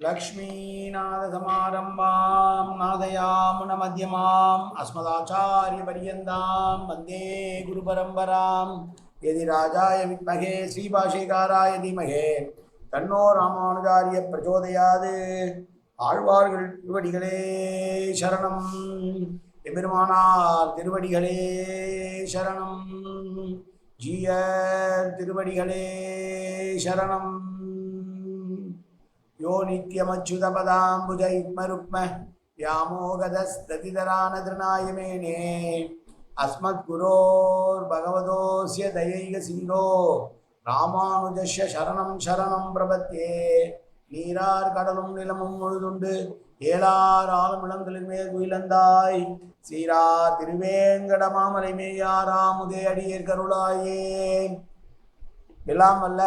लक्ष्मीनाथसमारम्भां नादयामुनमध्यमाम् अस्मदाचार्यपर्यन्तां वन्दे गुरुपरम्परां यदि राजाय विद्महे श्रीभाष्यकाराय धीमहि तन्नो रामानुजार्य प्रचोदयात् ஆழ்வார்கள் திருவடிகளே சரணம் எம்பெருமானார் திருவடிகளே சரணம் ஜீயர் திருவடிகளே சரணம் यो नित्यमच्युतपदाम्बुजयुग्मरुक्म व्यामोगदस्ततितरानतृणाय मेने अस्मद्गुरोर्भगवतोऽस्य दयैकसिन्धो रामानुजस्य शरणं शरणं प्रपद्ये நீரார் கடலும் நிலமும் முழுதுண்டு ஏலார் ஆளும் இளங்களின் மேல் குயிலந்தாய் சீரா திருவேங்கடமாமலை மேயாராமுதே அடியேற் கருளாயே. எல்லாம் வல்ல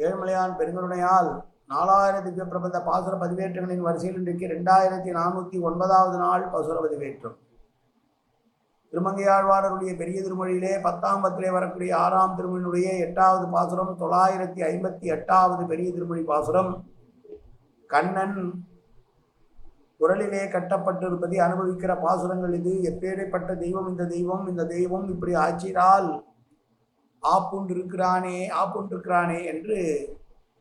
ஏழுமலையான் பெருங்கருணையால் 4000 திவ்ய பிரபந்த பாசுர பதிவேற்றங்களின் வரிசையில் இன்றைக்கு 2409வது நாள் பாசுர பதிவேற்றம். திருமங்கையாழ்வாருடைய பெரிய திருமொழியிலே 10ஆம் பத்திலே வரக்கூடிய 6ஆம் திருமொழியினுடைய 8வது பாசுரம் 958வது பெரிய திருமொழி பாசுரம். கண்ணன் குரலிலே கட்டப்பட்டிருப்பதை அனுபவிக்கிற பாசுரங்கள் இது. எப்பேடைப்பட்ட தெய்வம் இந்த தெய்வம், இந்த தெய்வம் இப்படி ஆச்சிரால் ஆப்புண்டிருக்கிறானே என்று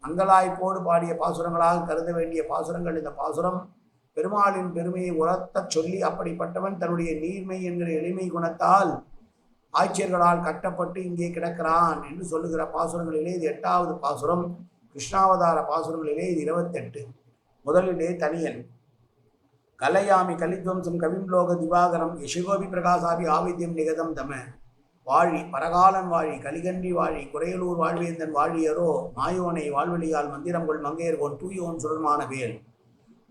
அங்கலாய்ப்போடு பாடிய பாசுரங்களாக கருத வேண்டிய பாசுரங்கள் இந்த பாசுரம். பெருமாளின் பெருமையை உரத்த சொல்லி அப்படிப்பட்டவன் தன்னுடைய நீர்மை என்கிற எளிமை குணத்தால் ஆட்சியர்களால் கட்டப்பட்டு இங்கே கிடக்கிறான் என்று சொல்லுகிற பாசுரங்களிலே இது 8வது பாசுரம். கிருஷ்ணாவதார பாசுரங்களிலே இது 28. முதலிலே தனியன். கலையாமி கலித்வம்சம் கவிம்லோக திவாகரம் யசிகோபி பிரகாசாபி ஆவித்யம் நிகதம் தம வாழி பரகாலன் வாழி கலிகன்றி வாழி குறையலூர் வாழ்வேந்தன் வாழியரோ மாயோனை வாழ்வழியால் மந்திரங்கொள் மங்கையர்கோன் தூயோன் சுடர்மான வேல்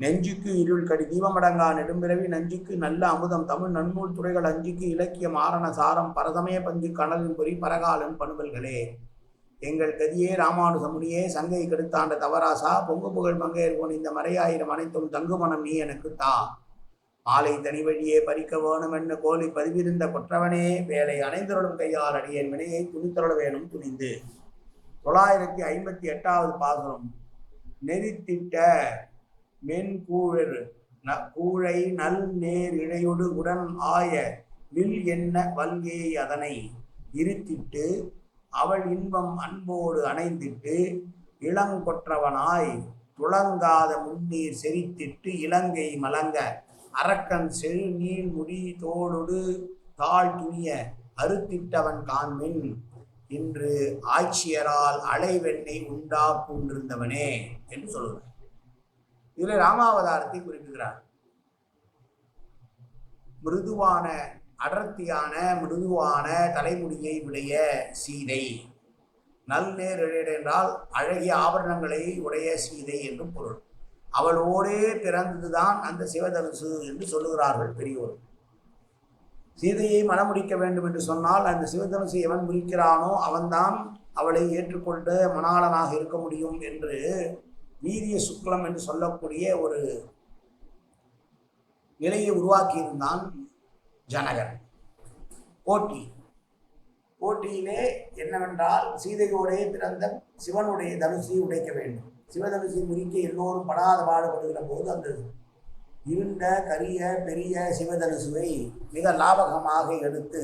நெஞ்சுக்கு இருள் கடி தீபமடங்கா நெடும்பிறவி நஞ்சுக்கு நல்ல அமுதம் தமிழ் நன்னூல் துறைகள் அஞ்சுக்கு இலக்கியம் ஆரண சாரம் பரதமய பஞ்சு கணலின் பொறி பரகாலன் பணுவல்களே எங்கள் கதியே ராமானுசமுனியே சங்கை கெடுத்தாண்ட தவராசா பொங்கு புகழ் மங்கையர்கோன் இந்த மறையாயிரம் அனைத்தும் தங்குமணம் நீ எனக்கு தா மாலை தனி வழியே பறிக்க வேணும் என்ன கோலி பதிவிருந்த கொற்றவனே வேலை அணைந்தருளும் கையால் அடியேன் வினையை துணித்தருள வேணும் துணிந்து. 958வது பாசுரம். நெறித்திட்ட மென்கூழர் கூழை நல் நேர் இழையொடு உடன் ஆய வில் என்ன வல்கே அதனை இருத்திட்டு அவள் இன்பம் அன்போடு அணைந்திட்டு இளங்கொற்றவனாய் துளங்காத முன்னீர் செறித்திட்டு இலங்கை மலங்க அரக்கன் செழு நீள் முடி தோளொடு தாழ் துணிய அறுத்திட்டவன் காண்மின் இன்று ஆட்சியரால் அலைவெண்ணை உண்டாக்குண்டிருந்தவனே என்று சொல்லுகிறார். இதில் ராமாவதாரத்தை குறிப்பிடுகிறார். மிருதுவான அடர்த்தியான மிருதுவான தலைமுடியை உடைய சீதை. நல்நேர் என்றால் அழகிய ஆபரணங்களை உடைய சீதை என்றும் பொருள். அவளோடே பிறந்ததுதான் அந்த சிவதனுசு என்று சொல்லுகிறார்கள் பெரியோர். சீதையை மணமுடிக்க வேண்டும் என்று சொன்னால் அந்த சிவதனுசு எவன் முடிக்கிறானோ அவன்தான் அவளை ஏற்றுக்கொண்ட மணாளனாக இருக்க முடியும் என்று வீரிய சுக்லம் என்று சொல்லக்கூடிய ஒரு நிலையை உருவாக்கியிருந்தான் ஜனகன். போட்டியிலே என்னவென்றால் சீதையோடே பிறந்த சிவனுடைய தனுசை உடைக்க வேண்டும். சிவதனுசை முறிக்க எல்லோரும் படாத பாடுபடுகிற போது அந்த இருண்ட கரிய பெரிய சிவதனுசுவை மிக லாபகமாக எடுத்து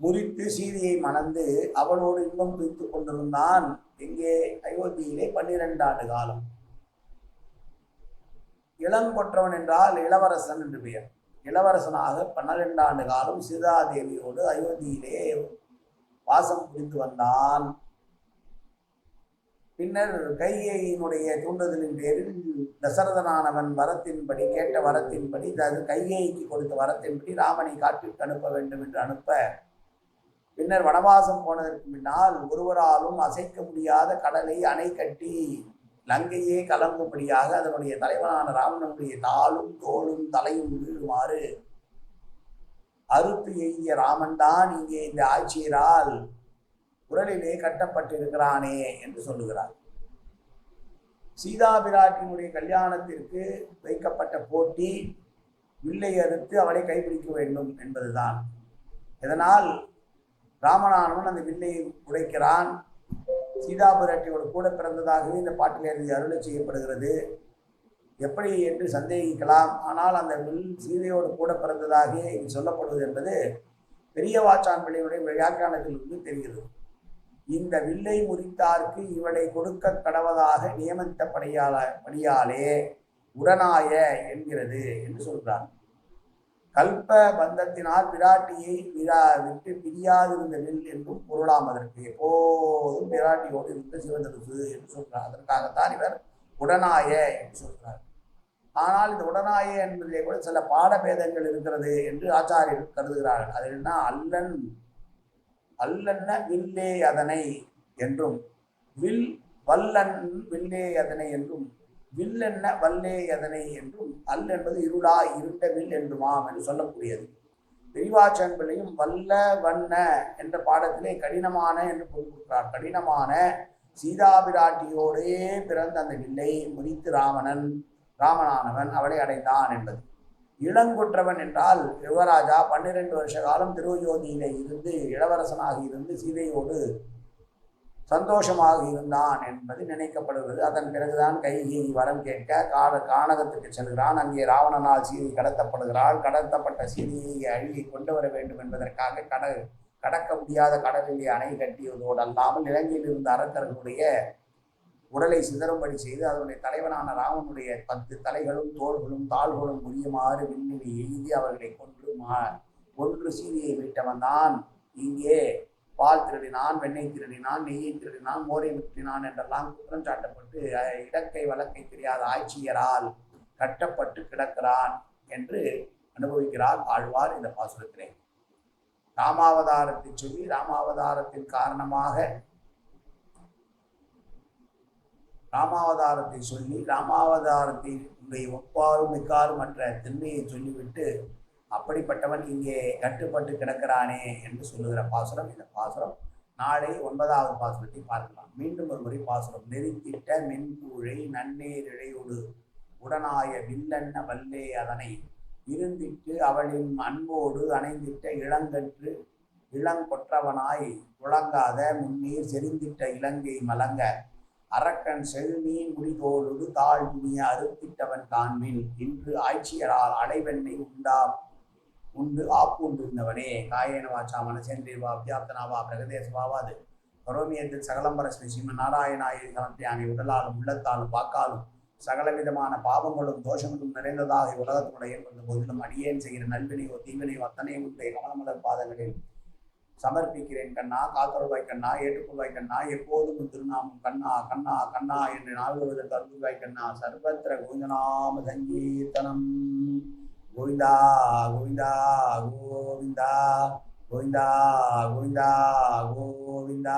முறித்து சீதையை மணந்து அவளோடு இன்பம் துய்த்துக் கொண்டிருந்தான். இங்கே அயோத்தியிலே 12 ஆண்டு காலம். இளங்கொற்றவன் என்றால் இளவரசன் என்று பெயர். இளவரசனாக 12 ஆண்டு காலம் சீதாதேவியோடு அயோத்தியிலே வாசம் புரிந்து வந்தான். பின்னர் கைகேயினுடைய தூண்டுதலின் பேரில் தசரதனானவன் வரத்தின்படி கேட்ட வரத்தின்படி கைகேயிக்கு கொடுத்த வரத்தின்படி ராமனை காட்டிற்கு அனுப்ப வேண்டும் என்று அனுப்ப பின்னர் வனவாசம் போனதற்கு பின்னால் ஒருவராலும் அசைக்க முடியாத கடலை அணை கட்டி லங்கையே கலங்கும்படியாக அதனுடைய தலைவனான ராவணனுடைய தாளும் தோளும் தலையும் வீழுமாறு அறுத்து எய்திய ராமன் தான் இங்கே இந்த ஆட்சியரால் குரலிலே கட்டப்பட்டிருக்கிறானே என்று சொல்லுகிறார். சீதா பிராட்டியினுடைய கல்யாணத்திற்கு வைக்கப்பட்ட போட்டி வில்லை அறுத்து அவளை கைப்பிடிக்க வேண்டும் என்பதுதான். இதனால் ராமனானவன் அந்த வில்லை உடைக்கிறான். சீதா பிராட்டியோடு கூட பிறந்ததாகவே இந்த பாட்டிலிருந்து அருளை செய்யப்படுகிறது. எப்படி என்று சந்தேகிக்கலாம். ஆனால் அந்த வில் சீதையோடு கூட பிறந்ததாக சொல்லப்படுவது என்பது பெரிய வாச்சான் பிள்ளையுடைய வியாக்கியானத்திலிருந்து தெரிகிறது. இந்த வில்லை முறித்தார்க்கு இவளை கொடுக்க கடவதாக நியமித்தபடியாலே உடனாய என்கிறது என்று சொல்கிறார். கல்ப பந்தத்தினால் பிராட்டியை விட்டு பிரியாதிருந்த வில் என்றும் பொருளாம். அதற்கு எப்போதும் பிராட்டியோடு இருந்த சிவதனுசு என்று சொல்கிறார். அதற்காகத்தான் இவர் உடனாய என்று சொல்கிறார். ஆனால் இந்த உடனாய என்பதிலே கூட சில பாடபேதங்கள் இருக்கிறது என்று ஆச்சாரியர்கள் கருதுகிறார்கள். அது என்ன, அல்லன்ன வில்லே அதனை என்றும், வில் வல்லன் வில்லே அதனை என்றும், வில்லென்ன வல்லே அதனை என்றும், அல் என்பது இருளா இருண்ட வில் என்றுமாம் என்று சொல்லக்கூடியது. பெரிவாச்சன் பிள்ளையும் வல்ல வண்ண என்ற பாடத்திலே கடினமான என்று பொருள்கிறார். கடினமான சீதாபிராட்டியோடே பிறந்த அந்த வில்லை முறித்து ராமனானவன் அவளை அடைந்தான் என்பது. இளங்குற்றவன் என்றால் யுவராஜா 12 வருஷ காலம் திருவயோதியிலே இருந்து இளவரசனாக இருந்து சீதையோடு சந்தோஷமாக இருந்தான் என்பது நினைக்கப்படுகிறது. அதன் பிறகுதான் கைகேயி வரம் கேட்க கானகத்துக்கு செல்கிறான். அங்கே ராவணனால் சீதை கடத்தப்படுகிறாள். கடத்தப்பட்ட சீதையை அழுகி கொண்டு வர வேண்டும் என்பதற்காக கடக்க முடியாத கடலிலே அணை கட்டியதோடு அல்லாமல் இலங்கையில் இருந்த அரக்கர்களுடைய உடலை சிதறும்படி செய்து அதனுடைய தலைவனான ராமனுடைய 10 தலைகளும் தோள்களும் தாள்களும் முடியுமாறு விண்ணினை எய்தி அவர்களை கொன்று சீதையை மீட்டவன் தான் இங்கே பால் திருடினான், வெண்ணெய் திருடினான், நெய்யை திருடினான், மோரை விற்றினான் என்றெல்லாம் குற்றம் சாட்டப்பட்டு இடக்கை வழக்கை தெரியாத ஆட்சியரால் கட்டப்பட்டு கிடக்கிறான் என்று அனுபவிக்கிறார் ஆழ்வார் இந்த பாசுரத்திலே. ராமாவதாரத்தை சொல்லி ராமாவதாரத்தின் காரணமாக ராமாவதாரத்தை ஒப்பாரும் மிக்காரும் மற்ற திண்மையை சொல்லிவிட்டு அப்படிப்பட்டவன் இங்கே கட்டுப்பட்டு கிடக்கிறானே என்று சொல்லுகிற பாசுரம் இந்த பாசுரம். நாளை 9வது பாசுரத்தை பார்க்கலாம். மீண்டும் ஒரு முறை பாசுரம். நெறித்திட்ட மென்பூழை நன்னேர் இழையோடு உடனாய வில்லன்ன வல்லே அதனை இருந்திட்டு அவளின் அன்போடு அணைந்திட்ட இளங்கன்று இளங்கொற்றவனாய் துளங்காத முன்னீர் செறிந்திட்ட இலங்கை மலங்க அரக்கன் செழுமீன் முடிதோடு தாழ் துணிய அறுத்திட்டவன் காண்மின் இன்று ஆட்சியரால் அடைவெண்ணை உண்டு ஆப்புண்டிருந்தவனே காயேன வாச்சா மனசேந்திரிவா வித்யாப்தனாவா பிரகதேசவாவாது பரோமியத்தில் சகலம்பர ஸ்ரீமன் நாராயணாயை சமர்த்தியானை உடலாலும் உள்ளத்தாலும் வாக்காலும் சகலவிதமான பாவங்களும் தோஷங்களும் நிறைந்ததாக உலகத்தினுடைய ஏற்பட்ட போதிலும் அடியேன் செய்கிற நல்வினையோ தீவினையோ அத்தனையும் உடைய கமலமலர் பாதங்களில் சமர்ப்பிக்கிறேன் கண்ணா. காத்தருள்வாய் கண்ணா, ஏற்றுக்கொள்வாய் கண்ணா, எப்போதும் திருநாமம் கண்ணா கண்ணா கண்ணா என்று நாள்வதற்கு அருள்வாய் கண்ணா. சர்வத்திர கோவிந்தநாம சங்கீர்த்தனம். கோவிந்தா கோவிந்தா கோவிந்தா கோவிந்தா கோவிந்தா கோவிந்தா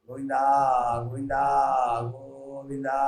கோவிந்தா கோவிந்தா கோவிந்தா.